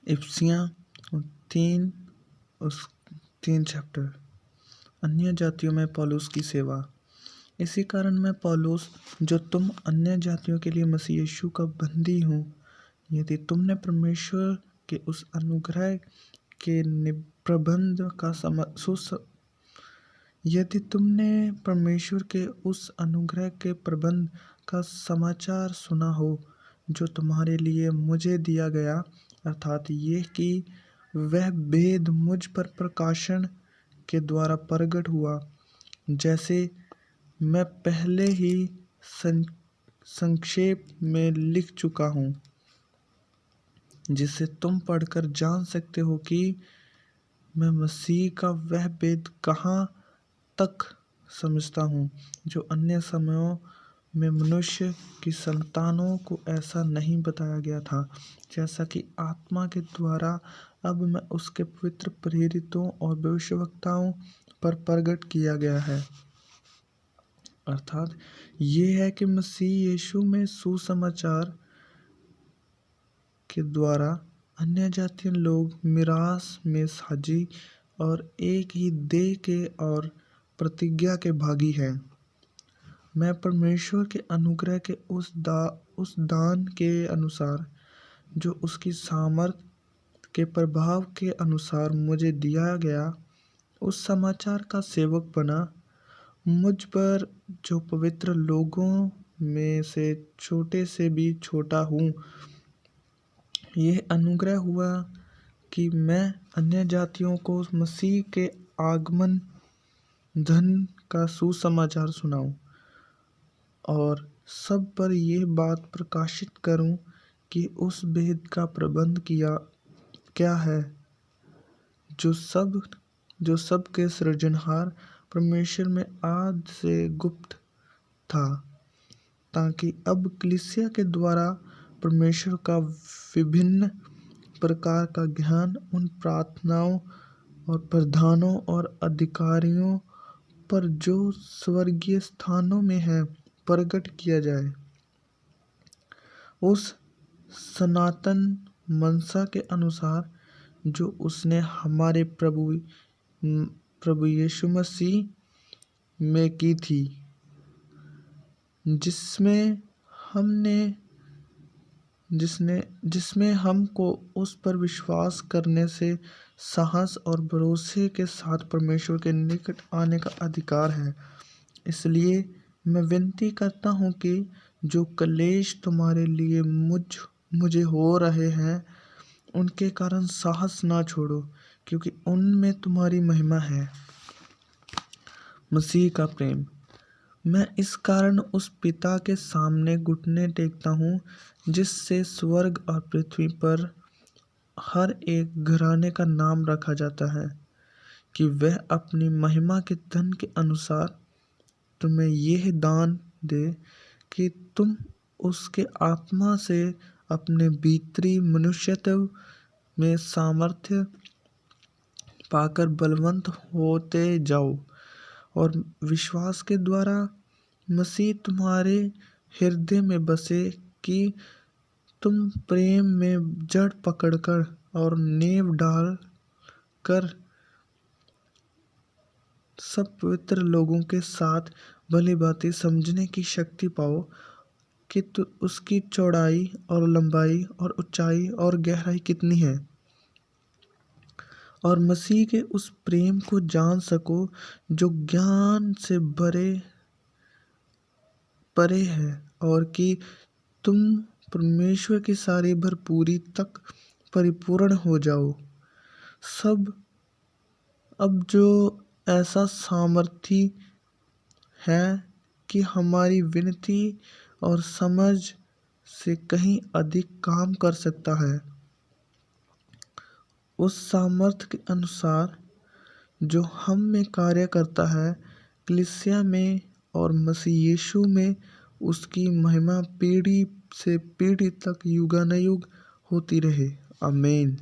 इफिसियाँ 3 उस 3 चैप्टर। अन्य जातियों में पौलुस की सेवा। इसी कारण मैं पौलुस, जो तुम अन्य जातियों के लिए मसीह यीशु का बंदी हूँ, यदि तुमने परमेश्वर के उस अनुग्रह के प्रबंध का यदि तुमने परमेश्वर के उस अनुग्रह के प्रबंध का समाचार सुना हो जो तुम्हारे लिए मुझे दिया गया, अर्थात ये कि वह भेद मुझ पर प्रकाशन के द्वारा प्रकट हुआ, जैसे मैं पहले ही संक्षेप में लिख चुका हूँ, जिसे तुम पढ़कर जान सकते हो कि मैं मसीह का वह भेद कहाँ तक समझता हूँ जो अन्य समयों में मनुष्य की संतानों को ऐसा नहीं बताया गया था, जैसा कि आत्मा के द्वारा अब मैं उसके पवित्र प्रेरितों और भविष्यवक्ताओं पर प्रकट किया गया है। अर्थात ये है कि मसीह यीशु में सुसमाचार के द्वारा अन्य जातीय लोग मिरास में साझी और एक ही देह के और प्रतिज्ञा के भागी हैं। मैं परमेश्वर के अनुग्रह के उस दान के अनुसार जो उसकी सामर्थ के प्रभाव के अनुसार मुझे दिया गया, उस समाचार का सेवक बना। मुझ पर, जो पवित्र लोगों में से छोटे से भी छोटा हूँ, यह अनुग्रह हुआ कि मैं अन्य जातियों को मसीह के आगमन धन का सुसमाचार सुनाऊं और सब पर यह बात प्रकाशित करूं कि उस भेद का प्रबंध क्या है जो सब के सृजनहार परमेश्वर में आदि से गुप्त था, ताकि अब कलीसिया के द्वारा परमेश्वर का विभिन्न प्रकार का ज्ञान उन प्रार्थनाओं और प्रधानों और अधिकारियों पर जो स्वर्गीय स्थानों में है प्रकट किया जाए। उस सनातन मनसा के अनुसार जो उसने हमारे प्रभु यीशु मसीह में की थी, जिसमें हमको उस पर विश्वास करने से साहस और भरोसे के साथ परमेश्वर के निकट आने का अधिकार है। इसलिए मैं विनती करता हूँ कि जो क्लेश तुम्हारे लिए मुझे हो रहे हैं, उनके कारण साहस ना छोड़ो, क्योंकि उनमें तुम्हारी महिमा है। मसीह का प्रेम। मैं इस कारण उस पिता के सामने घुटने टेकता हूँ, जिससे स्वर्ग और पृथ्वी पर हर एक घराने का नाम रखा जाता है, कि वह अपनी महिमा के धन के अनुसार तुम्हें यह दान दे कि तुम उसके आत्मा से अपने भीतरी मनुष्यत्व में सामर्थ्य पाकर बलवंत होते जाओ, और विश्वास के द्वारा मसीह तुम्हारे हृदय में बसे, कि तुम प्रेम में जड़ पकड़कर और नींव डाल कर सब पवित्र लोगों के साथ भली भांति समझने की शक्ति पाओ कि उसकी चौड़ाई और लंबाई और ऊंचाई और गहराई कितनी है, और मसीह के उस प्रेम को जान सको जो ज्ञान से परे है, और कि तुम परमेश्वर की सारी भरपूरी तक परिपूर्ण हो जाओ। अब जो ऐसा सामर्थी है कि हमारी विनती और समझ से कहीं अधिक काम कर सकता है, उस सामर्थ के अनुसार जो हम में कार्य करता है, कलीसिया में और मसीह यीशु में उसकी महिमा पीढ़ी से पीढ़ी तक युगानुयुग होती रहे। आमीन।